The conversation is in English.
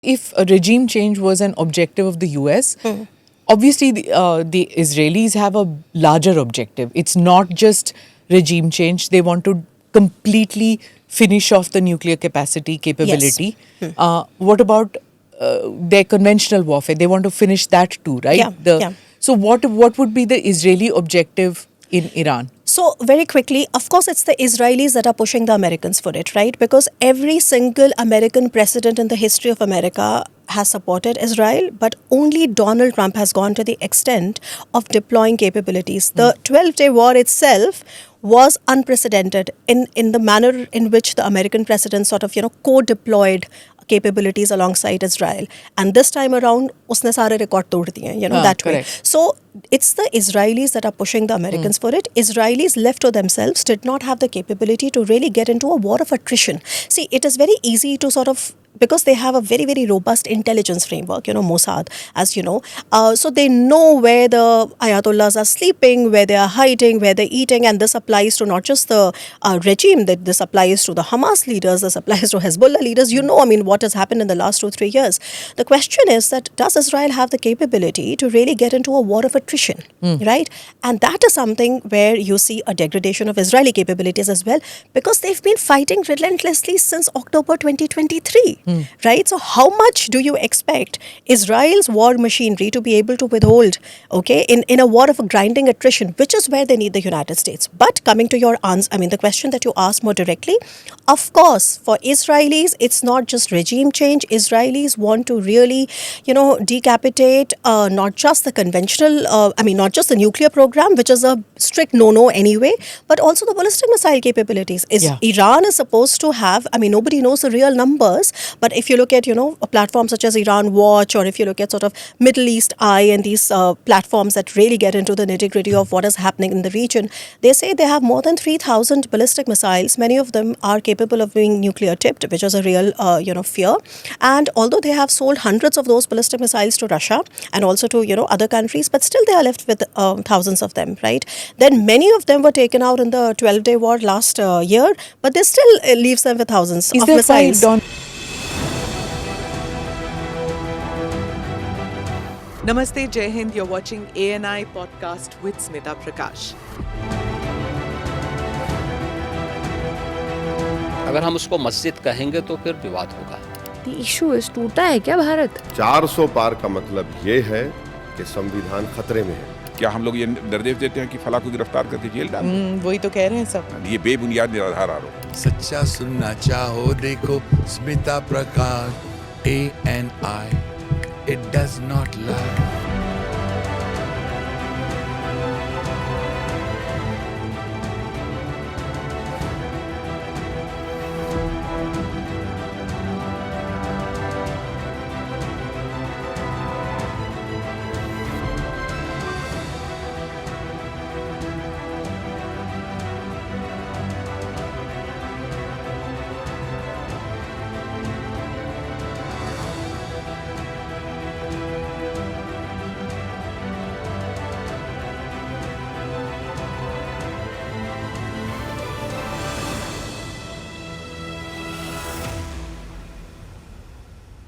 If a regime change was an objective of the US, obviously the Israelis have a larger objective. It's not just regime change. They want to completely finish off the nuclear capability. What about their conventional warfare? They want to finish that too, right? So what would be the Israeli objective in Iran? So very quickly, of course, it's the Israelis that are pushing the Americans for it, right? Because every single American president in the history of America has supported Israel, but only Donald Trump has gone to the extent of deploying capabilities. The 12-day war itself was unprecedented in the manner in which the American president sort of, co-deployed capabilities alongside Israel. And this time around, usne sare record tod diye, that way. So it's the Israelis that are pushing the Americans for it. Israelis left to themselves did not have the capability to really get into a war of attrition. See, it is very easy to sort of, because they have a very, very robust intelligence framework, Mossad, as you know. So they know where the Ayatollahs are sleeping, where they are hiding, where they're eating. And this applies to not just the regime, that this applies to the Hamas leaders, this applies to Hezbollah leaders. What has happened in the last 2-3 years. The question is that does Israel have the capability to really get into a war of attrition, right? And that is something where you see a degradation of Israeli capabilities as well, because they've been fighting relentlessly since October 2023. Right? So how much do you expect Israel's war machinery to be able to withhold, in a war of a grinding attrition, which is where they need the United States. But coming to your answer, the question that you asked more directly, of course, for Israelis, it's not just regime change. Israelis want to really, decapitate not just the conventional, not just the nuclear program, which is a strict no-no anyway, but also the ballistic missile capabilities. Iran is supposed to have, nobody knows the real numbers, but if you look at, platforms such as Iran Watch, or if you look at sort of Middle East Eye and these platforms that really get into the nitty-gritty of what is happening in the region, they say they have more than 3,000 ballistic missiles. Many of them are capable of being nuclear tipped, which is a real, fear. And although they have sold hundreds of those ballistic missiles to Russia and also to, other countries, but still they are left with thousands of them, right? Then many of them were taken out in the 12-day war last year, but they still leaves them with thousands of missiles. Namaste, Jai Hind. You're watching ANI podcast with Smita Prakash. अगर हम उसको मस्जिद कहेंगे तो फिर विवाद होगा. The issue is टूटा है क्या भारत? 400 पार का मतलब ये है कि संविधान खतरे में है. क्या हम लोग ये निर्देश देते हैं कि फला को गिरफ्तार करके जेल डाल दें? वही तो कह रहे हैं सब. ये बेबुनियाद निराधार आरोप. सच्चा सुनना चाहो देखो स्मिता प्रकाश ANI. It does not lie.